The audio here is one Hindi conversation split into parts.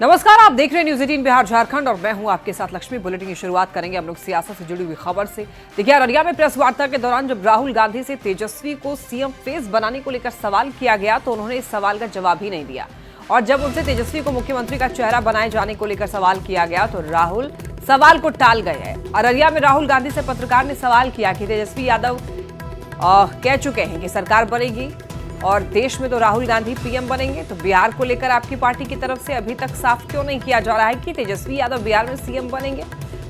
नमस्कार, आप देख रहे हैं न्यूज 18 बिहार झारखंड और मैं हूं आपके साथ लक्ष्मी। बुलेटिन की शुरुआत करेंगे हम लोग सियासत से जुड़ी हुई खबर से। देखिए, अररिया में प्रेस वार्ता के दौरान जब राहुल गांधी से तेजस्वी को सीएम फेस बनाने को लेकर सवाल किया गया तो उन्होंने इस सवाल का जवाब ही नहीं दिया। और जब उनसे तेजस्वी को मुख्यमंत्री का चेहरा बनाए जाने को लेकर सवाल किया गया तो राहुल सवाल को टाल गए हैं। अररिया में राहुल गांधी से पत्रकार ने सवाल किया कि तेजस्वी यादव कह चुके हैं कि सरकार बनेगी और देश में तो राहुल गांधी पीएम बनेंगे, तो बिहार को लेकर आपकी पार्टी की तरफ से अभी तक साफ क्यों नहीं किया जा रहा है कि तेजस्वी यादव बिहार में सीएम बनेंगे।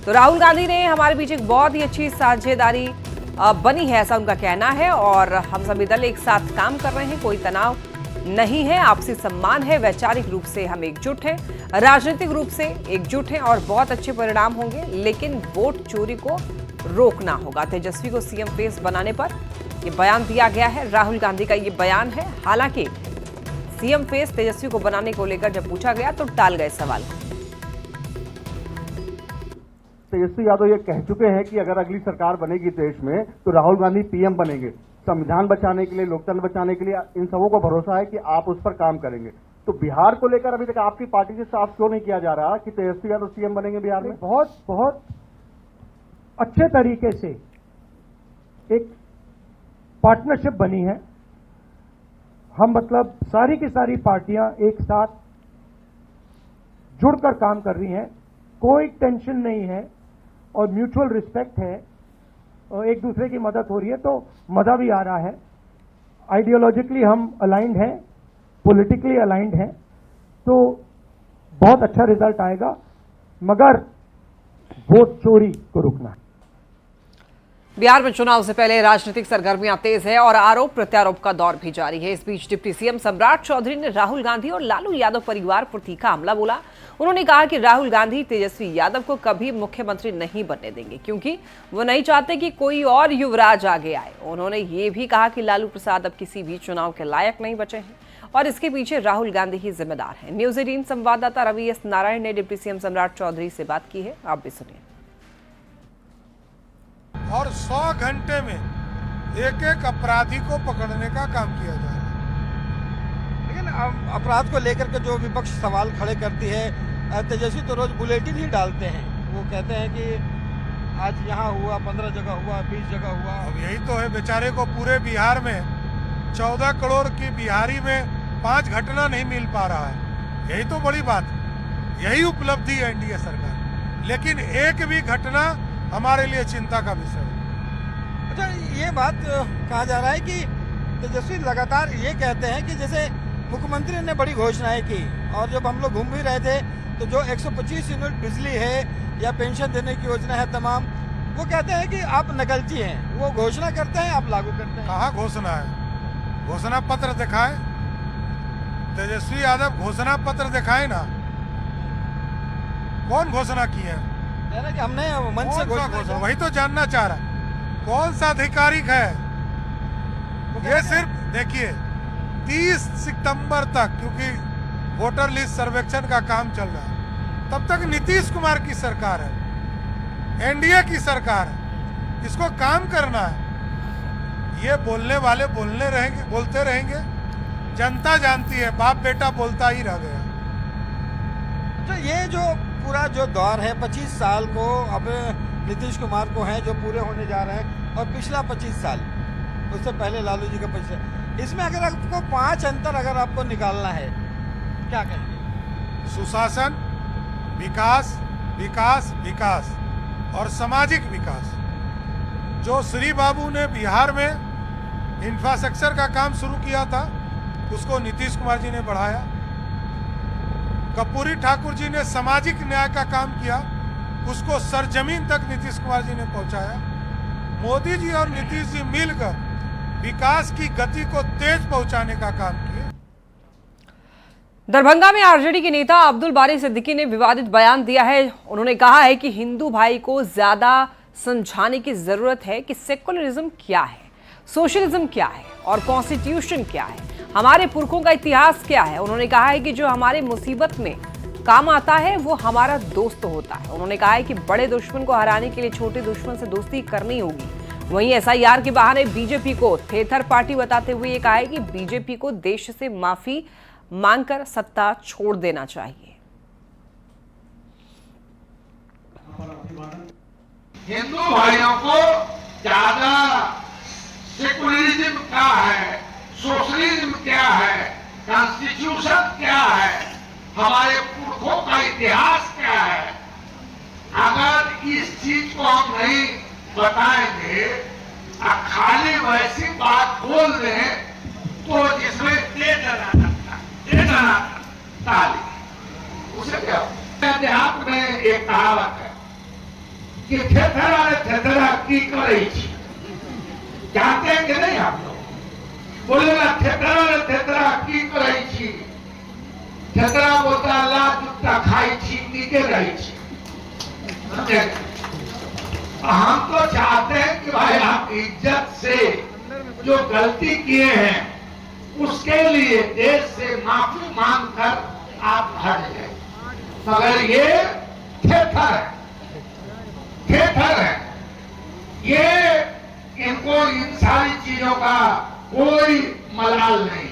तो राहुल गांधी ने हमारे बीच एक बहुत ही अच्छी साझेदारी बनी है, ऐसा उनका कहना है। और हम सभी दल एक साथ काम कर रहे हैं, कोई तनाव नहीं है, आपसी सम्मान है, वैचारिक रूप से हम एकजुट हैं, राजनीतिक रूप से एकजुट हैं और बहुत अच्छे परिणाम होंगे, लेकिन वोट चोरी को रोकना होगा। तेजस्वी को सीएम फेस बनाने पर ये बयान दिया गया है, राहुल गांधी का ये बयान है। हालांकि सीएम फेस तेजस्वी को बनाने को लेकर जब पूछा गया तो टाल गए सवाल। तेजस्वी यादव ये कह चुके हैं कि अगर अगली सरकार बनेगी देश में तो राहुल गांधी पीएम बनेंगे। संविधान बचाने के लिए, लोकतंत्र बचाने के लिए इन सबों को भरोसा है कि आप उस पर काम करेंगे। तो बिहार को लेकर अभी तक आपकी पार्टी से साफ क्यों नहीं किया जा रहा कि तेजस्वी यादव सीएम बनेंगे बिहार में? बहुत अच्छे तरीके से एक पार्टनरशिप बनी है। हम मतलब सारी की सारी पार्टियां एक साथ जुड़कर काम कर रही हैं, कोई टेंशन नहीं है और म्यूचुअल रिस्पेक्ट है और एक दूसरे की मदद हो रही है, तो मजा भी आ रहा है। आइडियोलॉजिकली हम अलाइंड हैं, पॉलिटिकली अलाइंड हैं, तो बहुत अच्छा रिजल्ट आएगा, मगर वोट चोरी को रुकना है। बिहार में चुनाव से पहले राजनीतिक सरगर्मियां तेज है और आरोप प्रत्यारोप का दौर भी जारी है। इस बीच डिप्टी सीएम सम्राट चौधरी ने राहुल गांधी और लालू यादव परिवार पर तीखा हमला बोला। उन्होंने कहा कि राहुल गांधी तेजस्वी यादव को कभी मुख्यमंत्री नहीं बनने देंगे, क्योंकि वो नहीं चाहते कि कोई और युवराज आगे आए। उन्होंने ये भी कहा कि लालू प्रसाद अब किसी भी चुनाव के लायक नहीं बचे हैं और इसके पीछे राहुल गांधी ही जिम्मेदार है। न्यूज 18 संवाददाता रवि एस नारायण ने डिप्टी सीएम सम्राट चौधरी से बात की है, आप भी सुनिए। और 100 घंटे में एक एक अपराधी को पकड़ने का काम किया जा रहा है। लेकिन अपराध को लेकर के जो विपक्ष सवाल खड़े करती है, तेजस्वी तो रोज बुलेटिन ही डालते हैं। वो कहते हैं कि आज यहाँ हुआ, 15 जगह हुआ, 20 जगह हुआ। अब यही तो है, बेचारे को पूरे बिहार में 14 करोड़ की बिहारी में 5 घटना नहीं मिल पा रहा है। यही तो बड़ी बात है, यही उपलब्धि है एनडीए सरकार। लेकिन एक भी घटना हमारे लिए चिंता का विषय है। अच्छा, ये बात कहा जा रहा है कि तेजस्वी लगातार ये कहते हैं कि जैसे मुख्यमंत्री ने बड़ी घोषणाएं की और जब हम लोग घूम भी रहे थे तो जो 125 यूनिट बिजली है या पेंशन देने की योजना है तमाम, वो कहते हैं कि आप नकलची हैं। वो घोषणा करते हैं, आप लागू करते हैं। कहाँ घोषणा है? घोषणा पत्र दिखाए, तेजस्वी यादव घोषणा पत्र दिखाए ना। कौन घोषणा की है? कि हमने मन से घोषणा, वही तो जानना चाह रहा, कौन सा आधिकारिक है ये? सिर्फ देखिए 30 सितंबर तक, क्योंकि वोटर लिस्ट सर्वेक्षण का काम चल रहा है, तब तक नीतीश कुमार की सरकार है, एनडीए की सरकार है, इसको काम करना है। ये बोलने वाले बोलते रहेंगे, जनता जानती है, बाप बेटा बोलता ही रह गया। तो ये जो पूरा जो दौर है 25 साल को अब नीतीश कुमार को है जो पूरे होने जा रहे हैं, और पिछला 25 साल, उससे पहले लालू जी का 25 साल, इसमें अगर आपको 5 अंतर अगर आपको निकालना है, क्या कहेंगे? सुशासन, विकास, विकास, विकास और सामाजिक विकास। जो श्री बाबू ने बिहार में इंफ्रास्ट्रक्चर का काम शुरू किया था, उसको नीतीश कुमार जी ने बढ़ाया। कर्पूरी ठाकुर जी ने सामाजिक न्याय का काम किया, उसको सरजमीन तक नीतीश कुमार जी ने पहुंचाया। मोदी जी और नीतीश जी मिलकर विकास की गति को तेज पहुंचाने का काम किया। दरभंगा में आरजेडी के नेता अब्दुल बारी सिद्दीकी ने विवादित बयान दिया है। उन्होंने कहा है कि हिंदू भाई को ज्यादा समझाने की जरूरत है कि सेकुलरिज्म क्या है, सोशलिज्म क्या है और कॉन्स्टिट्यूशन क्या है, हमारे पुरखों का इतिहास क्या है। उन्होंने कहा है कि जो हमारे मुसीबत में काम आता है वो हमारा दोस्त होता है। उन्होंने कहा है कि बड़े दुश्मन को हराने के लिए छोटे दुश्मन से दोस्ती करनी होगी। वहीं एसआईआर के बहाने बीजेपी को थेथर पार्टी बताते हुए ये कहा है कि बीजेपी को देश से माफी मांगकर सत्ता छोड़ देना चाहिए। हिंदू भाइयों को ज्यादा सेकुलरिज्म क्या है, सोशलिज्म क्या है, कॉन्स्टिट्यूशन क्या है, हमारे पुरखों का इतिहास क्या है, अगर इस चीज को हम नहीं बताएंगे, खाली वैसी बात बोल दें तो जिसमें दे देना ताली, उसे क्या देहात में एक कहावत है कि थेथरा की करे, जानते हैं कि नहीं आप लोग? बोलेगा थेथरा की करे, थेथरा बोलता ला जुत्ता खाई छी नीचे रही छी। हम तो चाहते हैं कि भाई आप इज्जत से जो गलती किए हैं उसके लिए देश से माफी मांगकर आप हट जाए, मगर ये थेथर है, ये इनको इन सारी चीजों का कोई मलाल नहीं।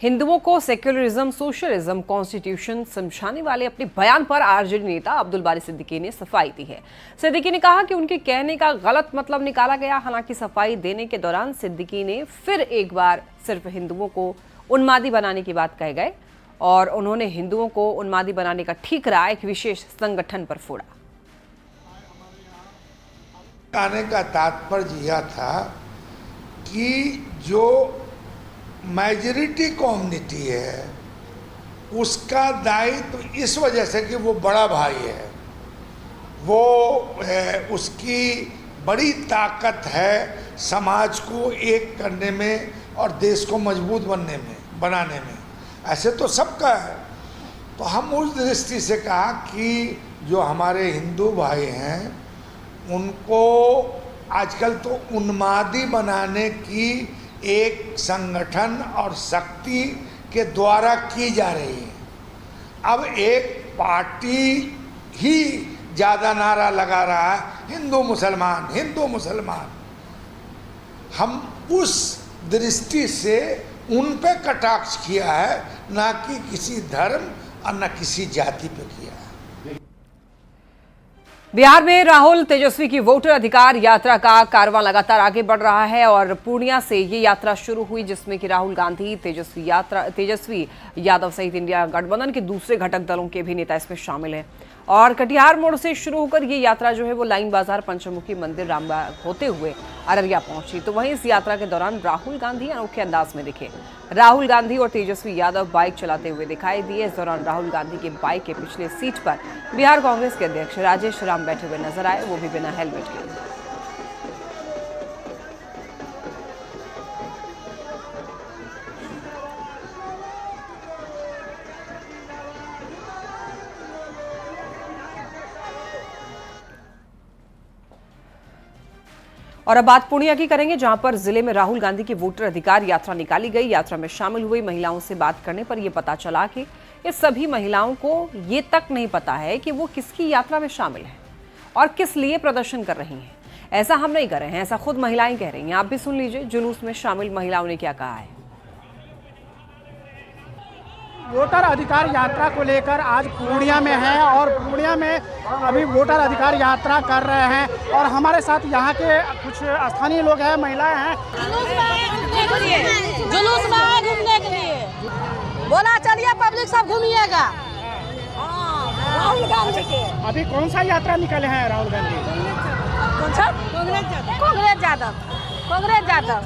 हिंदुओं को सेक्युलरिज्म, सोशलिज्म, कॉन्स्टिट्यूशन समझाने वाले अपने बयान पर आरजेडी नेता अब्दुल बारी सिद्दीकी ने सफाई दी है। सिद्दीकी ने कहा कि उनके कहने का गलत मतलब निकाला गया। हालांकि सफाई देने के दौरान सिद्दीकी ने फिर एक बार सिर्फ हिंदुओं को उन्मादी बनाने की बात कह गए और उन्होंने हिंदुओं को उन्मादी बनाने का ठीकरा एक विशेष संगठन पर फोड़ा। कहने का तात्पर्य यह था कि जो मेजॉरिटी कम्युनिटी है उसका दायित्व इस वजह से कि वो बड़ा भाई है, वो उसकी बड़ी ताकत है समाज को एक करने में और देश को मजबूत बनाने में। ऐसे तो सबका है, तो हम उस दृष्टि से कहा कि जो हमारे हिंदू भाई हैं उनको आजकल तो उन्मादी बनाने की एक संगठन और शक्ति के द्वारा की जा रही है। अब एक पार्टी ही ज़्यादा नारा लगा रहा है हिंदू मुसलमान, हिंदू मुसलमान। हम उस दृष्टि से उन पे कटाक्ष किया है, ना कि किसी धर्म और न किसी जाति पे किया है। बिहार में राहुल तेजस्वी की वोटर अधिकार यात्रा का कारवां लगातार आगे बढ़ रहा है और पूर्णिया से ये यात्रा शुरू हुई, जिसमें कि राहुल गांधी, तेजस्वी यादव सहित इंडिया गठबंधन के दूसरे घटक दलों के भी नेता इसमें शामिल हैं। और कटिहार मोड़ से शुरू होकर ये यात्रा जो है वो लाइन बाजार, पंचमुखी मंदिर, रामबाग होते हुए अररिया पहुंची। तो वहीं इस यात्रा के दौरान राहुल गांधी अनोखे अंदाज में दिखे। राहुल गांधी और तेजस्वी यादव बाइक चलाते हुए दिखाई दिए। इस दौरान राहुल गांधी के बाइक के पिछले सीट पर बिहार कांग्रेस के अध्यक्ष राजेश राम बैठे हुए नजर आए, वो भी बिना हेलमेट के। और अब बात पूर्णिया की करेंगे, जहां पर जिले में राहुल गांधी की वोटर अधिकार यात्रा निकाली गई। यात्रा में शामिल हुई महिलाओं से बात करने पर यह पता चला कि ये सभी महिलाओं को ये तक नहीं पता है कि वो किसकी यात्रा में शामिल हैं और किस लिए प्रदर्शन कर रही हैं। ऐसा हम नहीं कर रहे हैं, ऐसा खुद महिलाएं कह रही हैं। आप भी सुन लीजिए जुलूस में शामिल महिलाओं ने क्या कहा है। वोटर अधिकार यात्रा को लेकर आज पूर्णिया में हैं और पूर्णिया में अभी वोटर अधिकार यात्रा कर रहे हैं और हमारे साथ यहाँ के कुछ स्थानीय लोग हैं, महिलाएं हैं। जुलूस में आए घूमने के लिए, बोला चलिए पब्लिक सब घूमिएगा। राहुल गांधी के अभी कौन सा यात्रा निकले हैं राहुल गांधी? कौन सा? कांग्रेस यादव।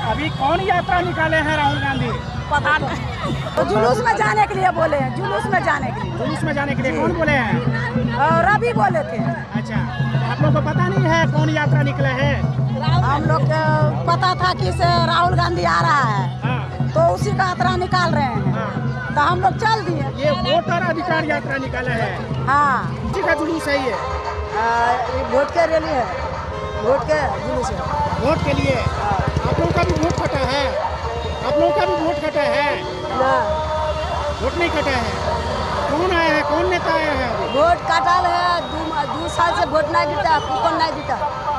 अभी कौन यात्रा निकाले हैं राहुल गांधी? पता नहीं। तो जुलूस में जाने के लिए बोले हैं, जुलूस में जाने के लिए। जुलूस में जाने के लिए कौन बोले हैं? और रवि बोले थे। अच्छा, आप लोग को पता नहीं है कौन यात्रा निकले हैं? हम लोग को पता था कि से राहुल गांधी आ रहा है। हाँ। तो उसी का यात्रा निकाल रहे हैं। हाँ। तो हम लोग चल दिए। ये वोटर अधिकार यात्रा निकाले हैं। हाँ, किसी का जुलूस है ये? वोट के रैली है, वोट के जुलूस है। वोट के लिए आप लोगों का भी वोट कटा है? आप लोगों का भी वोट कटा है? ना, वोट नहीं कटा है। कौन आए हैं, कौन नेता आए हैं? वोट कटल है, 2 साल से वोट नहीं देता, कूपन नहीं देता।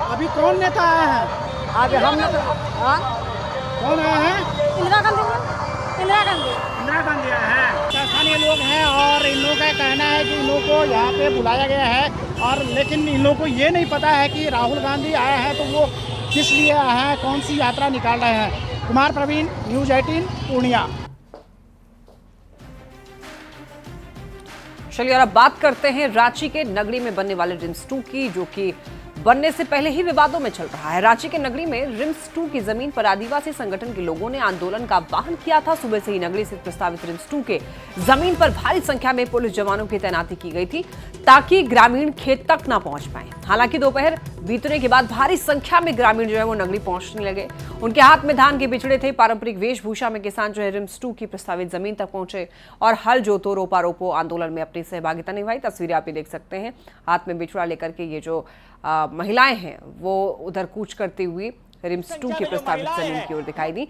अभी कौन नेता आए हैं? अभी हम लोग कौन आए हैं? इंदिरा गांधी। इंदिरा गांधी आए हैं। स्थानीय लोग हैं और इन लोगों का कहना है कि इन लोगों को यहाँ पे बुलाया गया है, और लेकिन इन लोगों को ये नहीं पता है कि राहुल गांधी आए हैं तो वो किस लिए आए हैं, कौन सी यात्रा निकाल रहे हैं। कुमार प्रवीण, न्यूज़ 18 पूर्णिया। चलिए और अब बात करते हैं रांची के नगरी में बनने वाले रिम्स 2 की, जो कि बनने से पहले ही विवादों में चल रहा है। रांची के नगरी में रिम्स 2 की जमीन पर आदिवासी संगठन के लोगों ने आंदोलन का आह्वान किया था। सुबह से ही नगरी से प्रस्तावित रिम्स 2 के जमीन पर भारी संख्या में पुलिस जवानों की तैनाती की गई थी ताकि ग्रामीण खेत तक न पहुंच पाए। हालांकि दोपहर बीतने के बाद भारी संख्या में ग्रामीण जो है वो नगरी पहुंचने लगे। उनके हाथ में धान के बिचड़े थे। पारंपरिक वेशभूषा में किसान जो है रिम्स 2 की प्रस्तावित जमीन तक पहुंचे और हल जोतो रोपा रोपो आंदोलन में अपनी सहभागिता निभाई। तस्वीरें आप ये देख सकते हैं, हाथ में बिचड़ा लेकर के ये जो महिलाएं हैं वो उधर कूच करती हुई रिम्स 2 की प्रस्तावित जमीन की ओर दिखाई दी।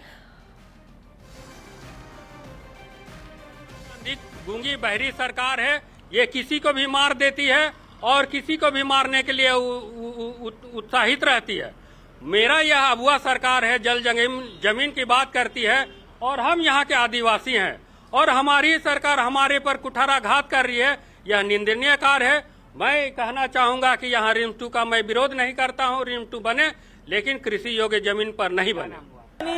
गूंगी बहरी सरकार है, ये किसी को भी मार देती है और किसी को भी मारने के लिए उत्साहित रहती है। मेरा यह अबुआ सरकार है, जल जमीन की बात करती है और हम यहाँ के आदिवासी हैं और हमारी सरकार हमारे पर कुठाराघात कर रही है। यह निंदनीय कार्य है। मैं कहना चाहूंगा कि यहाँ रिम्स 2 का मैं विरोध नहीं करता हूँ, रिम्स 2 बने, लेकिन कृषि योग्य जमीन पर नहीं बने।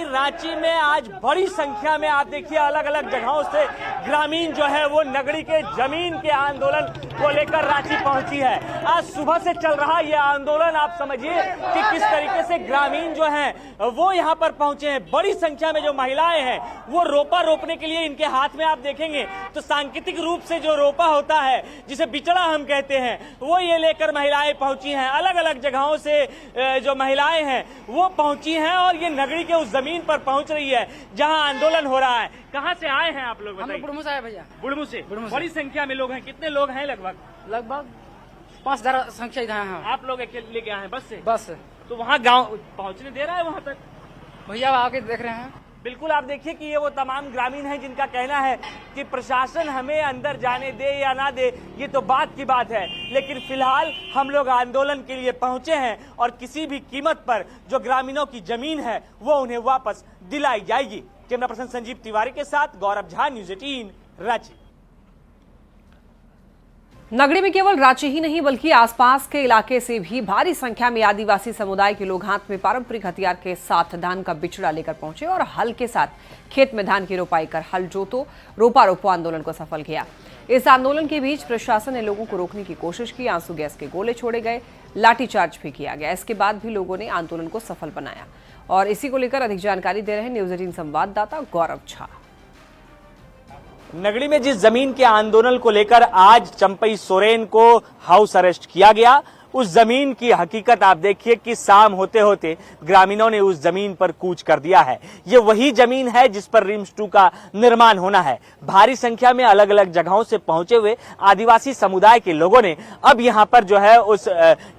रांची में आज बड़ी संख्या में आप देखिए अलग अलग जगहों से ग्रामीण जो है वो नगरी के जमीन के आंदोलन को लेकर रांची पहुंची है। आज सुबह से चल रहा ये आंदोलन आप समझिए कि किस तरीके से ग्रामीण जो हैं वो यहाँ पर पहुंचे हैं। बड़ी संख्या में जो महिलाएं हैं वो रोपा रोपने के लिए, इनके हाथ में आप देखेंगे तो सांकेतिक रूप से जो रोपा होता है जिसे बिचड़ा हम कहते हैं, वो ये लेकर महिलाएं पहुंची हैं। अलग अलग जगहों से जो महिलाएं हैं वो पहुंची हैं और ये नगरी के जमीन पर पहुंच रही है जहां आंदोलन हो रहा है। कहां से आए हैं आप लोग बताइए? बुढ़मू से आए भैया। बुढ़मू से। बड़ी संख्या में लोग हैं। कितने लोग हैं? लगभग 5,000 संख्या इधर हैं। आप लोग अकेले लेके आए हैं बस से? बस। तो वहाँ गांव पहुंचने दे रहा है वहां तक? भैया आके देख रहे हैं। बिल्कुल, आप देखिए कि ये वो तमाम ग्रामीण हैं जिनका कहना है कि प्रशासन हमें अंदर जाने दे या ना दे ये तो बात की बात है, लेकिन फिलहाल हम लोग आंदोलन के लिए पहुंचे हैं और किसी भी कीमत पर जो ग्रामीणों की जमीन है वो उन्हें वापस दिलाई जाएगी। कैमरा पर्सन संजीव तिवारी के साथ गौरव झा, न्यूज़ 18 रांची। नगरी में केवल रांची ही नहीं बल्कि आसपास के इलाके से भी भारी संख्या में आदिवासी समुदाय के लोग हाथ में पारंपरिक हथियार के साथ धान का बिचड़ा लेकर पहुंचे और हल के साथ खेत में धान की रोपाई कर हल जोतो रोपा रोपो आंदोलन को सफल किया। इस आंदोलन के बीच प्रशासन ने लोगों को रोकने की कोशिश की। आंसू गैस के गोले छोड़े गए, लाठीचार्ज भी किया गया। इसके बाद भी लोगों ने आंदोलन को सफल बनाया और इसी को लेकर अधिक जानकारी दे रहे हैं न्यूज़ 18 संवाददाता गौरव झा। नगरी में जिस जमीन के आंदोलन को लेकर आज चंपई सोरेन को हाउस अरेस्ट किया गया, उस जमीन की हकीकत आप देखिए कि शाम होते होते ग्रामीणों ने उस जमीन पर कूच कर दिया है। ये वही जमीन है जिस पर रिम्स 2 का निर्माण होना है। भारी संख्या में अलग अलग जगहों से पहुंचे हुए आदिवासी समुदाय के लोगों ने अब यहां पर जो है उस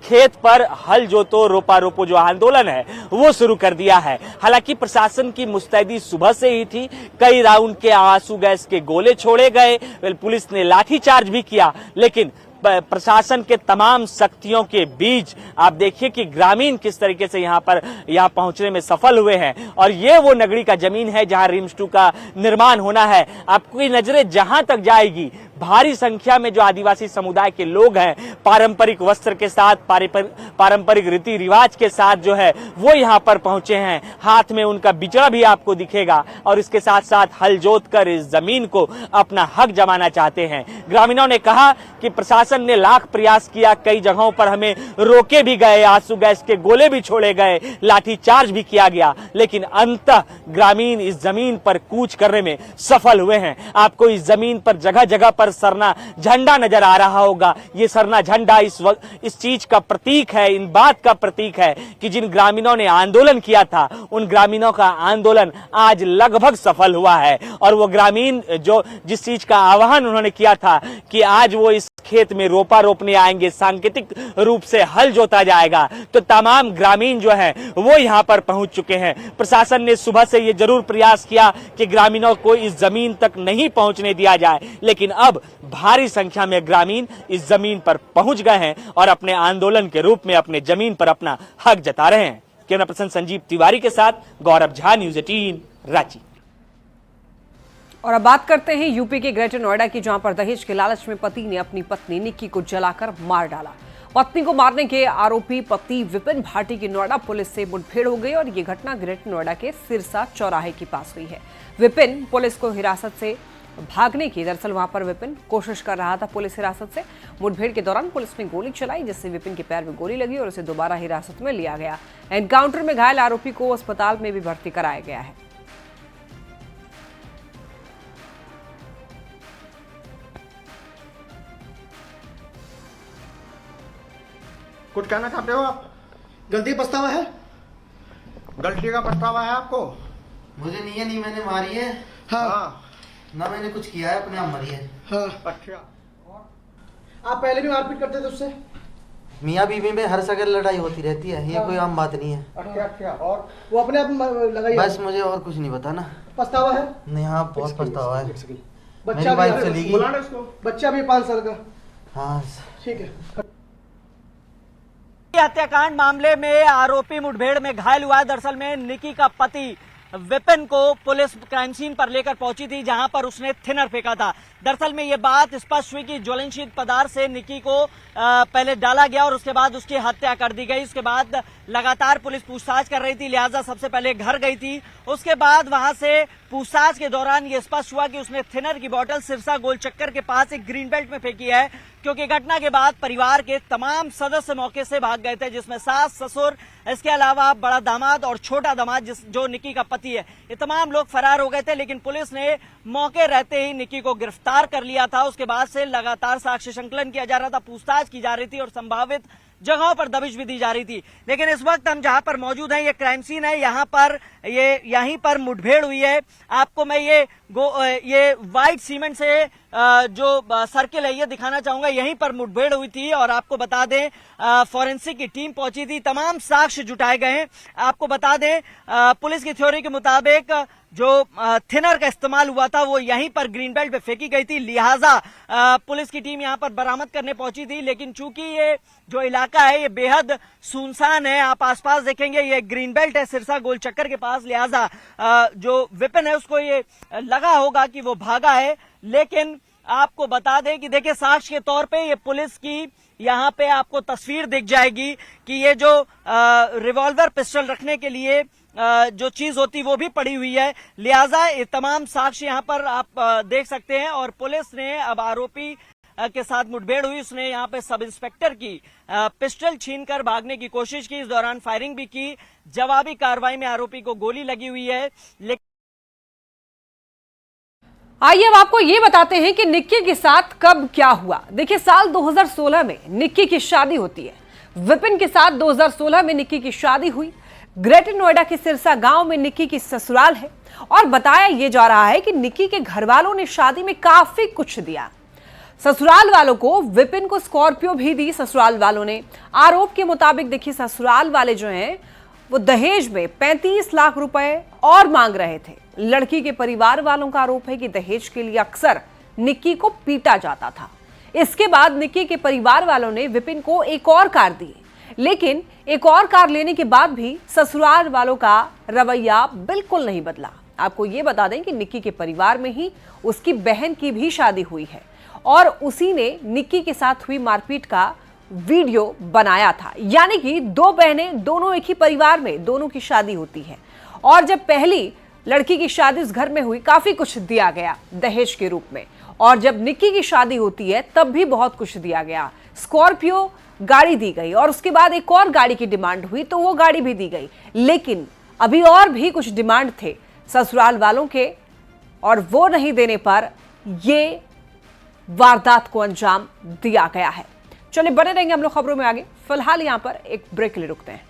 खेत पर हल जोतो रोपा रोपो जो आंदोलन है वो शुरू कर दिया है। हालांकि प्रशासन की मुस्तैदी सुबह से ही थी। कई राउंड के आंसू गैस के गोले छोड़े गए, पुलिस ने लाठीचार्ज भी किया, लेकिन प्रशासन के तमाम सख्तियों के बीच आप देखिए कि ग्रामीण किस तरीके से यहाँ पहुंचने में सफल हुए हैं। और ये वो नगरी का जमीन है जहां रिम्स 2 का निर्माण होना है। आपकी नजरें जहां तक जाएगी, भारी संख्या में जो आदिवासी समुदाय के लोग हैं पारंपरिक वस्त्र के साथ, पारंपरिक रीति रिवाज के साथ जो है वो यहाँ पर पहुंचे हैं। हाथ में उनका बिचड़ा भी आपको दिखेगा और इसके साथ साथ हल जोत कर इस जमीन को अपना हक जमाना चाहते हैं। ग्रामीणों ने कहा कि प्रशासन ने लाख प्रयास किया, कई जगहों पर हमें रोके भी गए, आंसू गैस के गोले भी छोड़े गए, लाठीचार्ज भी किया गया, लेकिन अंततः ग्रामीण इस जमीन पर कूच करने में सफल हुए हैं। आपको इस जमीन पर जगह जगह पर सरना झंडा नजर आ रहा होगा। ये सरना झंडा इस चीज का प्रतीक है, इन बात का प्रतीक है कि जिन ग्रामीणों ने आंदोलन किया था उन ग्रामीणों का आंदोलन आज लगभग सफल हुआ है। और वो ग्रामीण जो जिस चीज का आह्वान उन्होंने किया था कि आज वो इस खेत में रोपा रोपने आएंगे, सांकेतिक रूप से हल जोता जाएगा, तो तमाम ग्रामीण जो हैं वो यहां पर पहुंच चुके हैं। प्रशासन ने सुबह से ये जरूर प्रयास किया कि ग्रामीणों को इस जमीन तक नहीं पहुंचने दिया जाए, लेकिन अब भारी संख्या में ग्रामीण इस जमीन पर पहुंच गए हैं और अपने आंदोलन के रूप में अपने जमीन पर अपना हक जता रहे हैं। कैमरा पर्सन संजीव तिवारी के साथ गौरव झा, न्यूज़ 18 रांची। और अब बात करते हैं यूपी के ग्रेटर नोएडा की, जहां पर दहेज के लालच में पति ने अपनी पत्नी निक्की को जलाकर मार डाला। पत्नी को मारने के आरोपी पति विपिन भाटी की नोएडा पुलिस से मुठभेड़ हो गई और ये घटना ग्रेटर नोएडा के सिरसा चौराहे के पास हुई है। विपिन पुलिस को हिरासत से भागने की, दरअसल वहां पर विपिन कोशिश कर रहा था पुलिस हिरासत से। मुठभेड़ के दौरान पुलिस ने गोली चलाई, जिससे विपिन के पैर में गोली लगी और उसे दोबारा हिरासत में लिया गया। एनकाउंटर में घायल आरोपी को अस्पताल में भी भर्ती कराया गया है। कुछ कहना चाहते हो आप? गलती पछतावा है? गलती का पछतावा है आपको? मुझे नहीं है, नहीं मैंने मारी है। हाँ। ना मैंने कुछ किया है, अपने आप मरी है। हाँ। अच्छा। आप पहले भी मारपीट करते थे उससे? मियाँ बीवी में हर जगह लड़ाई होती रहती है, ये कोई आम बात नहीं है। अच्छा अच्छा। और वो अपने आप लगाई? बस मुझे और कुछ नहीं पता ना। पछतावा है? नहीं, हाँ बहुत पछतावा है। बच्चा वाइफ चली गई। बच्चा भी 5 साल का? हाँ ठीक है। हत्याकांड मामले में आरोपी मुठभेड़ में घायल हुआ। दरअसल में निक्की का पति विपिन को पुलिस क्राइम सीन पर लेकर पहुंची थी, जहां पर उसने थिनर फेंका था। दरअसल में ये बात स्पष्ट हुई कि ज्वलनशील पदार्थ से निक्की को पहले डाला गया और उसके बाद उसकी हत्या कर दी गई। उसके बाद लगातार पुलिस पूछताछ कर रही थी, लिहाजा सबसे पहले घर गई थी। उसके बाद वहां से पूछताछ के दौरान ये स्पष्ट हुआ कि उसने थिनर की बोतल सिरसा गोल चक्कर के पास एक ग्रीन बेल्ट में फेंकी है, क्योंकि घटना के बाद परिवार के तमाम सदस्य मौके से भाग गए थे, जिसमें सास, ससुर, इसके अलावा बड़ा दामाद और छोटा दामाद जो निक्की का पति है, ये तमाम लोग फरार हो गए थे। लेकिन पुलिस ने मौके रहते ही निक्की को गिरफ्तार कर लिया था। उसके बाद से लगातार साक्ष्य संकलन किया जा रहा था, पूछताछ की जा रही थी और संभावित जगहों पर दबिश भी दी जा रही थी। लेकिन इस वक्त हम जहां पर मौजूद हैं, ये क्राइम सीन है, यहीं पर मुठभेड़ हुई है। आपको मैं ये व्हाइट सीमेंट से जो सर्किल है ये दिखाना चाहूंगा। यहीं पर मुठभेड़ हुई थी और आपको बता दें फॉरेंसिक की टीम पहुंची थी, तमाम साक्ष्य जुटाए गए हैं। आपको बता दें पुलिस की थ्योरी के मुताबिक जो थिनर का इस्तेमाल हुआ था वो यहीं पर ग्रीन बेल्ट पे फेंकी गई थी, लिहाजा पुलिस की टीम यहां पर बरामद करने पहुंची थी। लेकिन चूंकि ये जो इलाका है ये बेहद सुनसान है, आप आसपास देखेंगे ये ग्रीन बेल्ट है सिरसा गोल चक्कर के पास, लिहाजा जो विपिन है उसको ये लगा होगा कि वो भागा है। लेकिन आपको बता दें कि देखिए साक्ष्य के तौर पे ये पुलिस की यहाँ पे आपको तस्वीर दिख जाएगी कि ये जो रिवॉल्वर पिस्टल रखने के लिए जो चीज होती वो भी पड़ी हुई है, लिहाजा ये तमाम साक्ष्य यहाँ पर आप देख सकते हैं। और पुलिस ने अब आरोपी के साथ मुठभेड़ हुई, उसने यहाँ पे सब इंस्पेक्टर की पिस्टल छीनकर भागने की कोशिश की, इस दौरान फायरिंग भी की। जवाबी कार्रवाई में आरोपी को गोली लगी हुई है। लेकिन आइए अब आपको ये बताते हैं कि निक्की के साथ कब क्या हुआ। देखिए साल 2016 में निक्की की शादी होती है। विपिन के साथ 2016 में निक्की की शादी हुई। ग्रेटर नोएडा के सिरसा गांव में निक्की की ससुराल है और बताया यह जा रहा है कि निक्की के घर वालों ने शादी में काफी कुछ दिया। ससुराल वालों को विपिन को स्कॉर्पियो भी दी ससुराल वालों ने। आरोप के मुताबिक देखिए ससुराल वाले जो हैं वो दहेज में 35 लाख रुपए और मांग रहे थे। लड़की के परिवार वालों का आरोप है कि दहेज के लिए अक्सर निक्की को पीटा जाता था। इसके बाद निक्की के परिवार वालों ने विपिन को एक और कार दी, लेकिन एक और कार लेने के बाद भी ससुराल वालों का रवैया बिल्कुल नहीं बदला। आपको ये बता दें कि निक्की के परिवार में ही उसकी बहन की भी शादी हुई है और उसी ने निक्की के साथ हुई मारपीट का वीडियो बनाया था। यानी कि दो बहनें, दोनों एक ही परिवार में, दोनों की शादी होती है। और जब पहली लड़की की शादी उस घर में हुई, काफी कुछ दिया गया दहेज के रूप में, और जब निक्की की शादी होती है तब भी बहुत कुछ दिया गया। स्कॉर्पियो गाड़ी दी गई और उसके बाद एक और गाड़ी की डिमांड हुई तो वो गाड़ी भी दी गई, लेकिन अभी और भी कुछ डिमांड थे ससुराल वालों के और वो नहीं देने पर ये वारदात को अंजाम दिया गया है। चलिए बने रहेंगे हम लोग खबरों में आगे। फिलहाल यहां पर एक ब्रेक ले रुकते हैं।